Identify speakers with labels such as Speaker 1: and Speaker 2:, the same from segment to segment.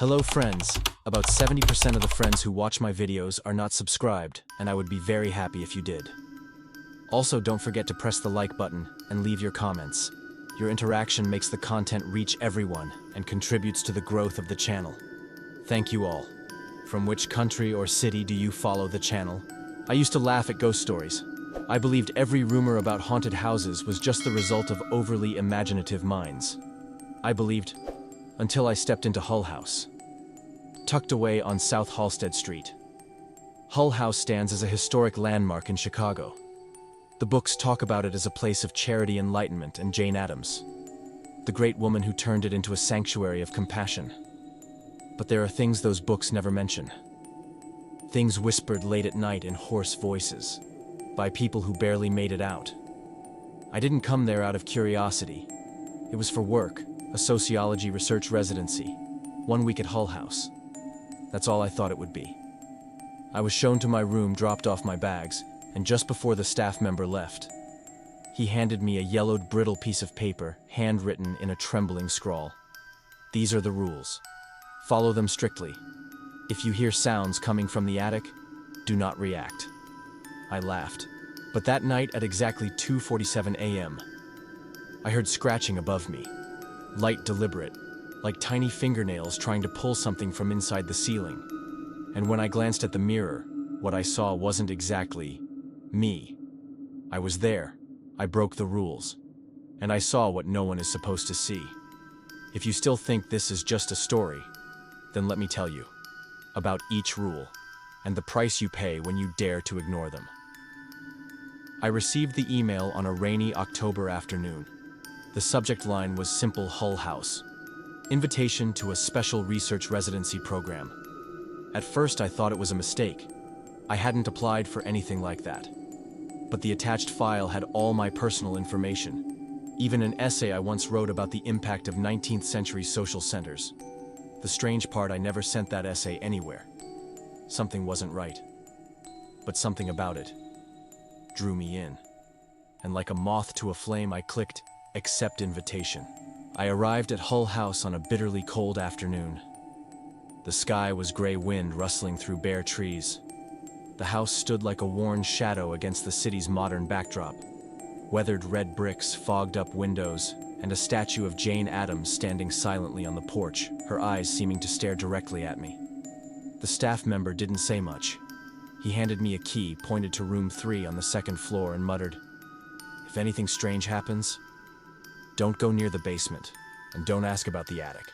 Speaker 1: Hello friends, about 70% of the friends who watch my videos are not subscribed, and I would be very happy if you did. Also, don't forget to press the like button and leave your comments. Your interaction makes the content reach everyone and contributes to the growth of the channel. Thank you all. From which country or city do you follow the channel? I used to laugh at ghost stories. I believed every rumor about haunted houses was just the result of overly imaginative minds. I believed, until I stepped into Hull House. Tucked away on South Halsted Street. Hull House stands as a historic landmark in Chicago. The books talk about it as a place of charity, enlightenment, and Jane Addams, the great woman who turned it into a sanctuary of compassion. But there are things those books never mention. Things whispered late at night in hoarse voices, by people who barely made it out. I didn't come there out of curiosity. It was for work, a sociology research residency, 1 week at Hull House. That's all I thought it would be. I was shown to my room, dropped off my bags, and just before the staff member left, he handed me a yellowed, brittle piece of paper, handwritten in a trembling scrawl. These are the rules. Follow them strictly. If you hear sounds coming from the attic, do not react. I laughed. But that night at exactly 2:47 a.m., I heard scratching above me. Light, deliberate, like tiny fingernails trying to pull something from inside the ceiling. And when I glanced at the mirror, what I saw wasn't exactly me. I was there. I broke the rules. And I saw what no one is supposed to see. If you still think this is just a story, then let me tell you about each rule and the price you pay when you dare to ignore them. I received the email on a rainy October afternoon. The subject line was simple: Hull House. Invitation to a special research residency program. At first I thought it was a mistake. I hadn't applied for anything like that. But the attached file had all my personal information. Even an essay I once wrote about the impact of 19th century social centers. The strange part, I never sent that essay anywhere. Something wasn't right. But something about it drew me in. And like a moth to a flame, I clicked accept invitation. I arrived at Hull House on a bitterly cold afternoon. The sky was gray, wind rustling through bare trees. The house stood like a worn shadow against the city's modern backdrop. Weathered red bricks, fogged up windows, and a statue of Jane Addams standing silently on the porch, her eyes seeming to stare directly at me. The staff member didn't say much. He handed me a key, pointed to room 3 on the 2nd floor, and muttered, "If anything strange happens, don't go near the basement, and don't ask about the attic."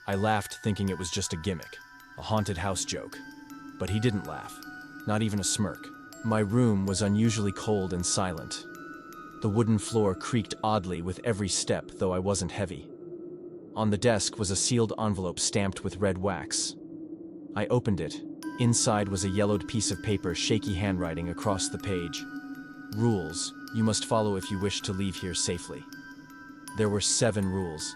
Speaker 1: I laughed, thinking it was just a gimmick, a haunted house joke. But he didn't laugh, not even a smirk. My room was unusually cold and silent. The wooden floor creaked oddly with every step, though I wasn't heavy. On the desk was a sealed envelope stamped with red wax. I opened it. Inside was a yellowed piece of paper, shaky handwriting across the page. Rules you must follow if you wish to leave here safely. There were 7 rules.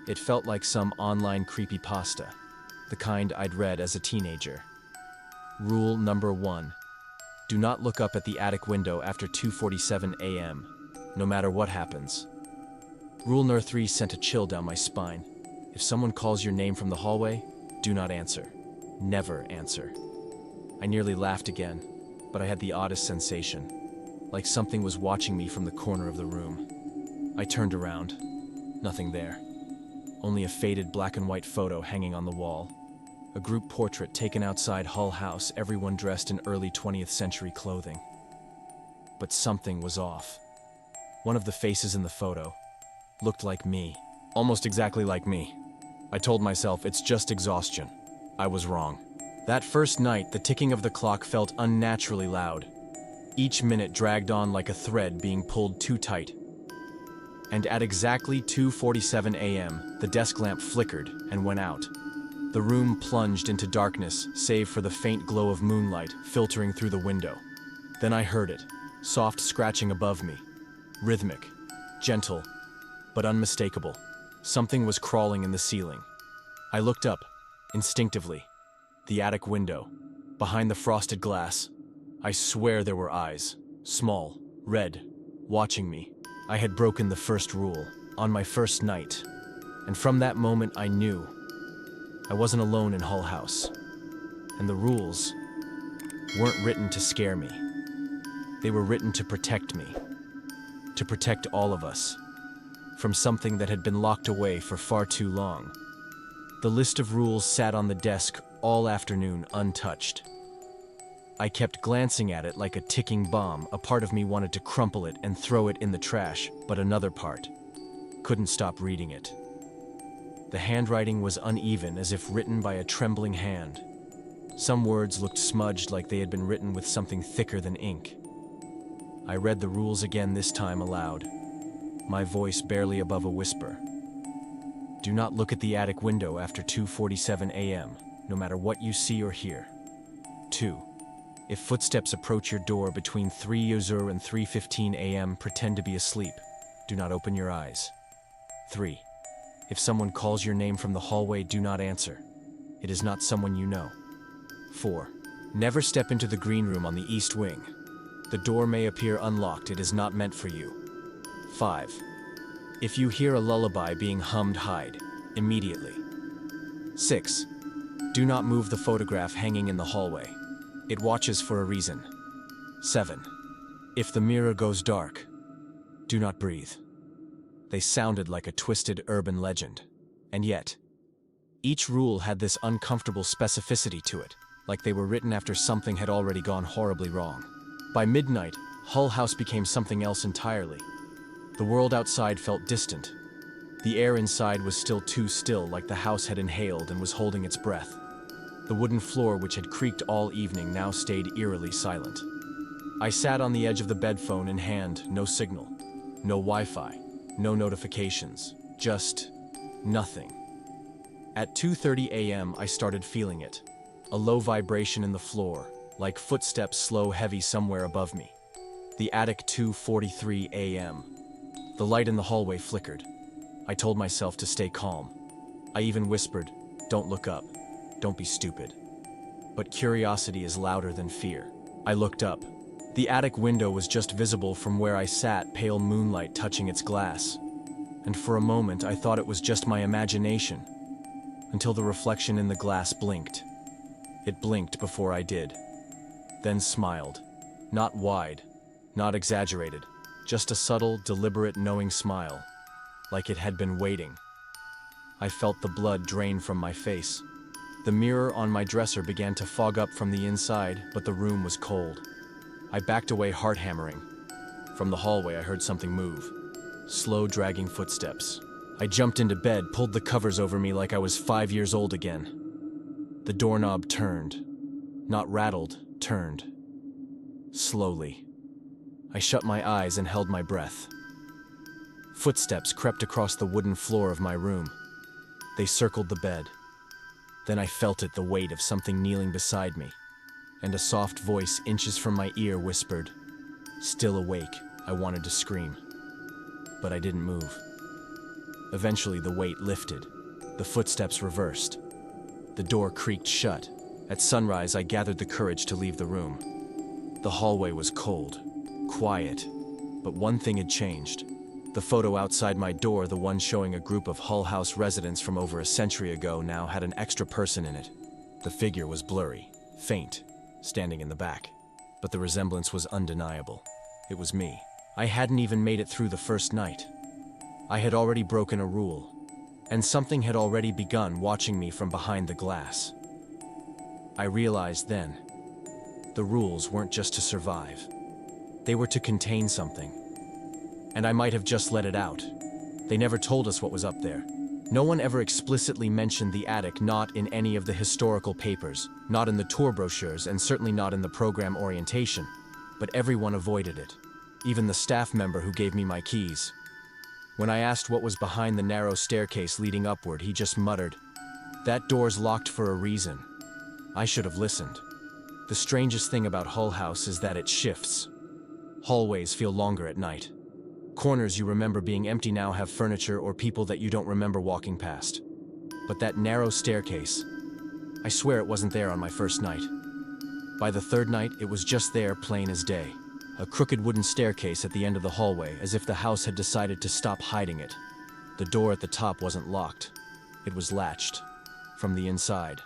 Speaker 1: It felt like some online creepypasta, the kind I'd read as a teenager. Rule number 1. Do not look up at the attic window after 2:47 a.m., no matter what happens. Rule number 3 sent a chill down my spine. If someone calls your name from the hallway, do not answer. Never answer. I nearly laughed again, but I had the oddest sensation, like something was watching me from the corner of the room. I turned around. Nothing there. Only a faded black and white photo hanging on the wall. A group portrait taken outside Hull House, everyone dressed in early 20th century clothing. But something was off. One of the faces in the photo looked like me, almost exactly like me. I told myself it's just exhaustion. I was wrong. That first night, the ticking of the clock felt unnaturally loud. Each minute dragged on like a thread being pulled too tight. And at exactly 2:47 a.m., the desk lamp flickered and went out. The room plunged into darkness, save for the faint glow of moonlight filtering through the window. Then I heard it, soft scratching above me. Rhythmic, gentle, but unmistakable. Something was crawling in the ceiling. I looked up, instinctively. The attic window, behind the frosted glass. I swear there were eyes, small, red, watching me. I had broken the first rule, on my first night. And from that moment I knew I wasn't alone in Hull House. And the rules weren't written to scare me. They were written to protect me. To protect all of us. From something that had been locked away for far too long. The list of rules sat on the desk all afternoon untouched. I kept glancing at it like a ticking bomb. A part of me wanted to crumple it and throw it in the trash, but another part couldn't stop reading it. The handwriting was uneven, as if written by a trembling hand. Some words looked smudged, like they had been written with something thicker than ink. I read the rules again, this time aloud, my voice barely above a whisper. Do not look at the attic window after 2:47 a.m., no matter what you see or hear. 2. If footsteps approach your door between 3:00 and 3:15 a.m., pretend to be asleep. Do not open your eyes. 3. If someone calls your name from the hallway, do not answer. It is not someone you know. 4. Never step into the green room on the east wing. The door may appear unlocked. It is not meant for you. 5. If you hear a lullaby being hummed, hide immediately. 6. Do not move the photograph hanging in the hallway. It watches for a reason. 7. If the mirror goes dark, do not breathe. They sounded like a twisted urban legend. And yet, each rule had this uncomfortable specificity to it, like they were written after something had already gone horribly wrong. By midnight, Hull House became something else entirely. The world outside felt distant. The air inside was still too still, like the house had inhaled and was holding its breath. The wooden floor, which had creaked all evening, now stayed eerily silent. I sat on the edge of the bed, phone in hand, no signal, no Wi-Fi, no notifications, just nothing. At 2:30 a.m., I started feeling it. A low vibration in the floor, like footsteps slow, heavy somewhere above me. The attic, 2:43 a.m. The light in the hallway flickered. I told myself to stay calm. I even whispered, don't look up, don't be stupid. But curiosity is louder than fear. I looked up. The attic window was just visible from where I sat, pale moonlight touching its glass. And for a moment I thought it was just my imagination, until the reflection in the glass blinked. It blinked before I did, then smiled. Not wide, not exaggerated, just a subtle, deliberate, knowing smile, like it had been waiting. I felt the blood drain from my face. The mirror on my dresser began to fog up from the inside, but the room was cold. I backed away, heart hammering. From the hallway I heard something move. Slow, dragging footsteps. I jumped into bed, pulled the covers over me like I was 5 years old again. The doorknob turned. Not rattled, turned. Slowly. I shut my eyes and held my breath. Footsteps crept across the wooden floor of my room. They circled the bed. Then I felt it, the weight of something kneeling beside me. And a soft voice inches from my ear whispered. Still awake, I wanted to scream. But I didn't move. Eventually the weight lifted. The footsteps reversed. The door creaked shut. At sunrise I gathered the courage to leave the room. The hallway was cold, quiet, but one thing had changed. The photo outside my door, the one showing a group of Hull House residents from over a century ago, now had an extra person in it. The figure was blurry, faint, standing in the back. But the resemblance was undeniable. It was me. I hadn't even made it through the first night. I had already broken a rule, and something had already begun watching me from behind the glass. I realized then, the rules weren't just to survive. They were to contain something. And I might have just let it out. They never told us what was up there. No one ever explicitly mentioned the attic, not in any of the historical papers, not in the tour brochures, and certainly not in the program orientation. But everyone avoided it, even the staff member who gave me my keys. When I asked what was behind the narrow staircase leading upward, he just muttered, "That door's locked for a reason." I should have listened. The strangest thing about Hull House is that it shifts. Hallways feel longer at night. Corners you remember being empty now have furniture or people that you don't remember walking past. But that narrow staircase, I swear it wasn't there on my first night. By the third night, it was just there, plain as day. A crooked wooden staircase at the end of the hallway, as if the house had decided to stop hiding it. The door at the top wasn't locked. It was latched. from the inside.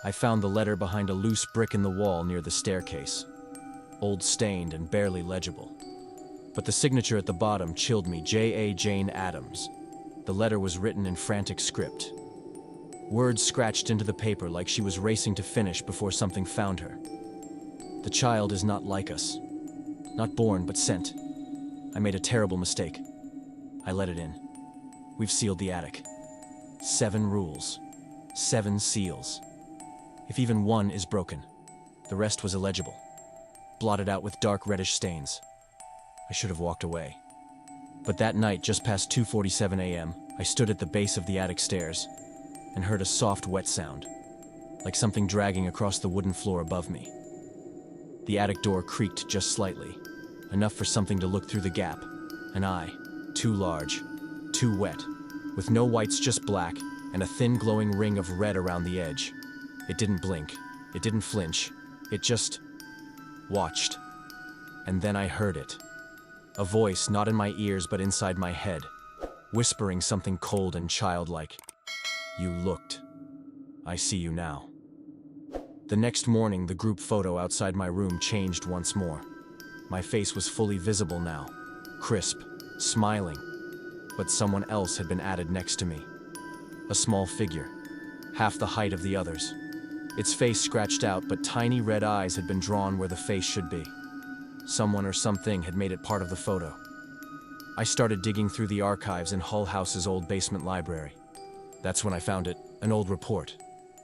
Speaker 1: I found the letter behind a loose brick in the wall near the staircase, old, stained, and barely legible. But the signature at the bottom chilled me, J.A. Jane Addams. The letter was written in frantic script. Words scratched into the paper like she was racing to finish before something found her. The child is not like us. Not born, but sent. I made a terrible mistake. I let it in. We've sealed the attic. 7 rules. 7 seals. If even one is broken, the rest was illegible, blotted out with dark reddish stains. I should have walked away. But that night, just past 2:47 a.m., I stood at the base of the attic stairs and heard a soft, wet sound, like something dragging across the wooden floor above me. The attic door creaked just slightly, enough for something to look through the gap. An eye, too large, too wet, with no whites, just black, and a thin glowing ring of red around the edge. It didn't blink, it didn't flinch, it just watched. And then I heard it. A voice, not in my ears but inside my head, whispering something cold and childlike. You looked. I see you now. The next morning, the group photo outside my room changed once more. My face was fully visible now, crisp, smiling, but someone else had been added next to me. A small figure, half the height of the others. Its face scratched out, but tiny red eyes had been drawn where the face should be. Someone or something had made it part of the photo. I started digging through the archives in Hull House's old basement library. That's when I found it, an old report,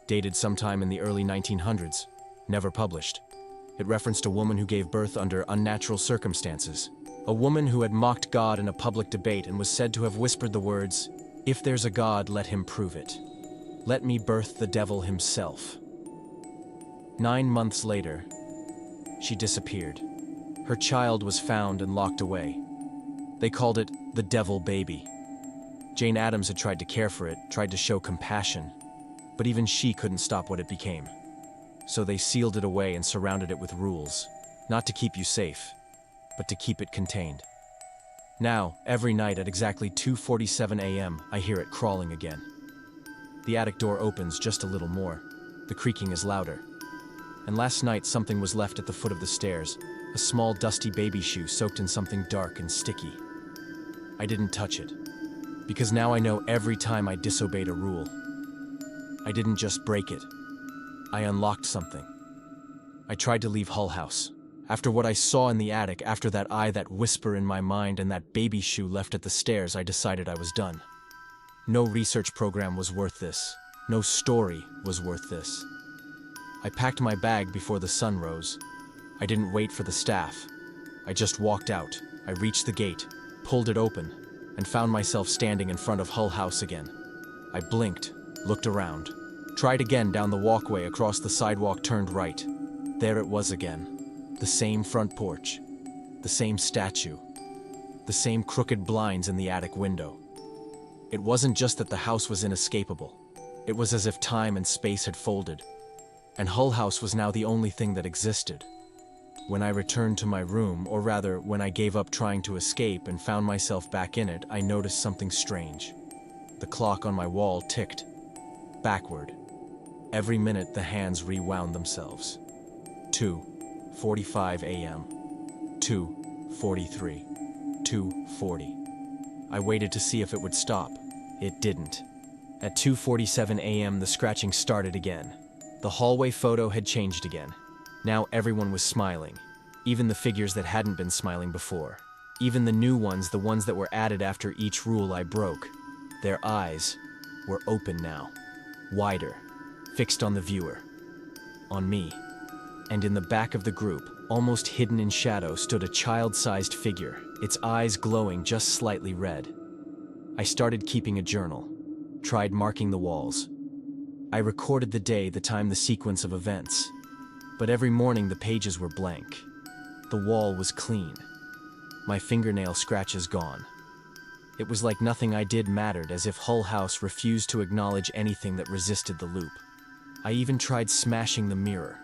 Speaker 1: dated sometime in the early 1900s, never published. It referenced a woman who gave birth under unnatural circumstances, a woman who had mocked God in a public debate and was said to have whispered the words, "If there's a God, let him prove it. Let me birth the devil himself." 9 months later, she disappeared. Her child was found and locked away. They called it the devil baby. Jane Addams had tried to care for it, tried to show compassion, but even she couldn't stop what it became. So they sealed it away and surrounded it with rules, not to keep you safe, but to keep it contained. Now, every night at exactly 2:47 a.m., I hear it crawling again. The attic door opens just a little more. The creaking is louder. And last night, something was left at the foot of the stairs, a small dusty baby shoe soaked in something dark and sticky. I didn't touch it, because now I know every time I disobeyed a rule, I didn't just break it, I unlocked something. I tried to leave Hull House. After what I saw in the attic, after that eye, that whisper in my mind, and that baby shoe left at the stairs, I decided I was done. No research program was worth this. No story was worth this. I packed my bag before the sun rose. I didn't wait for the staff. I just walked out. I reached the gate, pulled it open, and found myself standing in front of Hull House again. I blinked, looked around, tried again down the walkway across the sidewalk, turned right. There it was again. The same front porch, the same statue, the same crooked blinds in the attic window. It wasn't just that the house was inescapable. It was as if time and space had folded, and Hull House was now the only thing that existed. When I returned to my room, or rather, when I gave up trying to escape and found myself back in it, I noticed something strange. The clock on my wall ticked backward. Every minute, the hands rewound themselves. 2:45 a.m. 2:43. 2:40. I waited to see if it would stop. It didn't. At 2:47 a.m., the scratching started again. The hallway photo had changed again. Now everyone was smiling, even the figures that hadn't been smiling before. Even the new ones, the ones that were added after each rule I broke. Their eyes were open now, wider, fixed on the viewer, on me. And in the back of the group, almost hidden in shadow, stood a child-sized figure, its eyes glowing just slightly red. I started keeping a journal, tried marking the walls. I recorded the day, the time, the sequence of events. But every morning the pages were blank. The wall was clean. My fingernail scratches gone. It was like nothing I did mattered, as if Hull House refused to acknowledge anything that resisted the loop. I even tried smashing the mirror.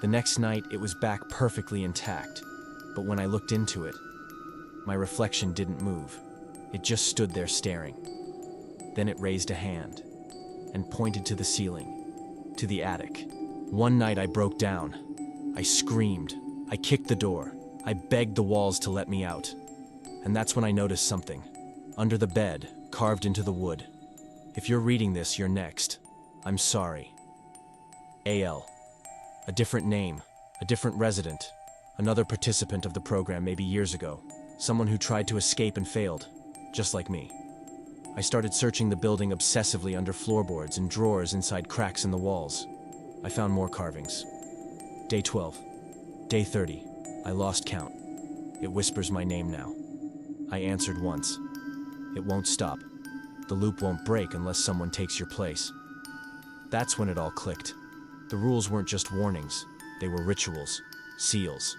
Speaker 1: The next night it was back perfectly intact, but when I looked into it, my reflection didn't move. It just stood there staring. Then it raised a hand. and pointed to the ceiling, to the attic. One night I broke down. I screamed. I kicked the door. I begged the walls to let me out. And that's when I noticed something. Under the bed, carved into the wood. If you're reading this, you're next. I'm sorry. AL. A different name, a different resident, another participant of the program maybe years ago. Someone who tried to escape and failed, just like me. I started searching the building obsessively under floorboards and drawers inside cracks in the walls. I found more carvings. Day 12. Day 30. I lost count. It whispers my name now. I answered once. It won't stop. The loop won't break unless someone takes your place. That's when it all clicked. The rules weren't just warnings. They were rituals, seals.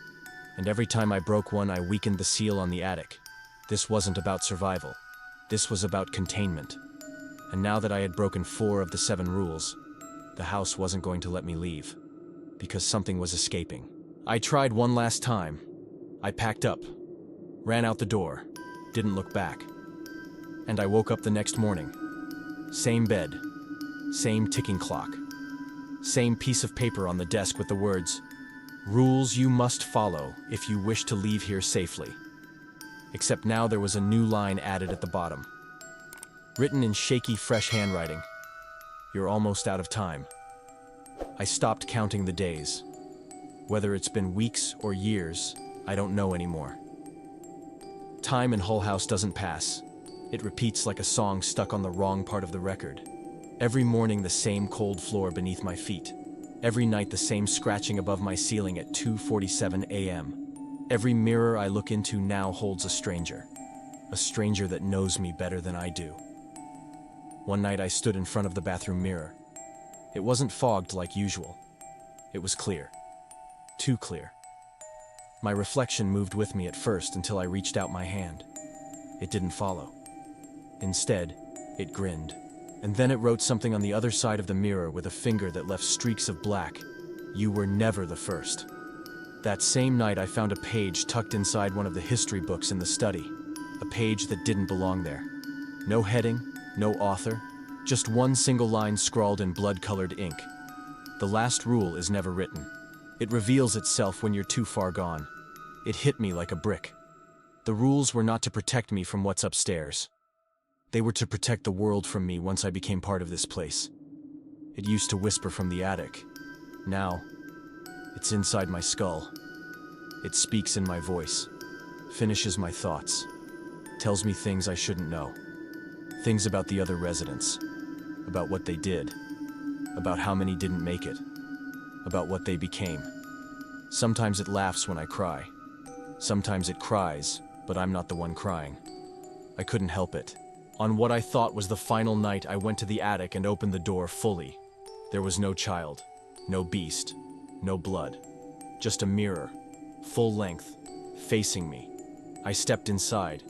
Speaker 1: And every time I broke one, I weakened the seal on the attic. This wasn't about survival. This was about containment. And now that I had broken 4 of the 7 rules, the house wasn't going to let me leave, because something was escaping. I tried one last time. I packed up, ran out the door, didn't look back. And I woke up the next morning. Same bed, same ticking clock, same piece of paper on the desk with the words, "Rules you must follow if you wish to leave here safely." Except now there was a new line added at the bottom. Written in shaky, fresh handwriting. You're almost out of time. I stopped counting the days. Whether it's been weeks or years, I don't know anymore. Time in Hull House doesn't pass. It repeats like a song stuck on the wrong part of the record. Every morning the same cold floor beneath my feet. Every night the same scratching above my ceiling at 2:47 a.m. Every mirror I look into now holds a stranger that knows me better than I do. One night I stood in front of the bathroom mirror. It wasn't fogged like usual. It was clear. Too clear. My reflection moved with me at first until I reached out my hand. It didn't follow. Instead, it grinned. And then it wrote something on the other side of the mirror with a finger that left streaks of black. You were never the first. That same night I found a page tucked inside one of the history books in the study. A page that didn't belong there. No heading, no author, just one single line scrawled in blood-colored ink. The last rule is never written. It reveals itself when you're too far gone. It hit me like a brick. The rules were not to protect me from what's upstairs. They were to protect the world from me once I became part of this place. It used to whisper from the attic. Now, it's inside my skull. It speaks in my voice, finishes my thoughts, tells me things I shouldn't know. Things about the other residents, about what they did, about how many didn't make it, about what they became. Sometimes it laughs when I cry. Sometimes it cries, but I'm not the one crying. I couldn't help it. On what I thought was the final night, I went to the attic and opened the door fully. There was no child, no beast, no blood. Just a mirror, full length, facing me. I stepped inside,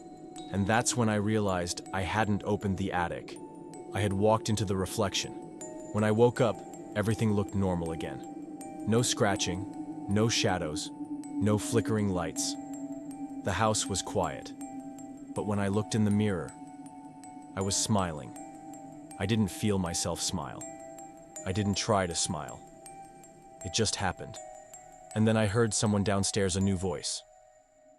Speaker 1: and that's when I realized I hadn't opened the attic. I had walked into the reflection. When I woke up, everything looked normal again. No scratching, no shadows, no flickering lights. The house was quiet. But when I looked in the mirror, I was smiling. I didn't feel myself smile. I didn't try to smile. It just happened. And then I heard someone downstairs, a new voice.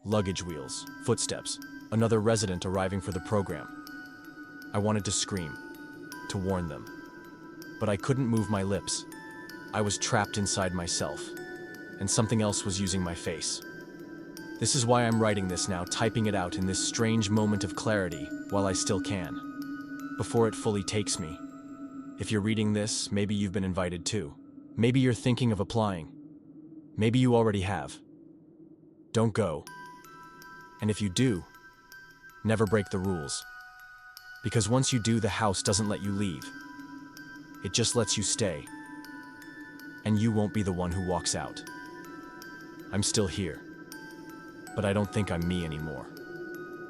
Speaker 1: Luggage wheels, footsteps, another resident arriving for the program. I wanted to scream, to warn them. But I couldn't move my lips. I was trapped inside myself, and something else was using my face. This is why I'm writing this now, typing it out in this strange moment of clarity while I still can, before it fully takes me. If you're reading this, maybe you've been invited too. Maybe you're thinking of applying. Maybe you already have. Don't go. And if you do, never break the rules. Because once you do, the house doesn't let you leave. It just lets you stay. And you won't be the one who walks out. I'm still here. But I don't think I'm me anymore.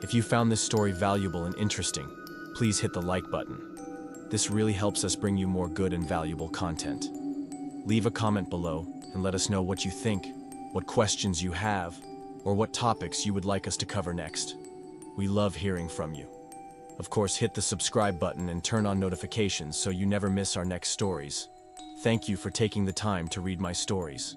Speaker 1: If you found this story valuable and interesting, please hit the like button. This really helps us bring you more good and valuable content. Leave a comment below and let us know what you think, what questions you have, or what topics you would like us to cover next. We love hearing from you. Of course, hit the subscribe button and turn on notifications so you never miss our next stories. Thank you for taking the time to read my stories.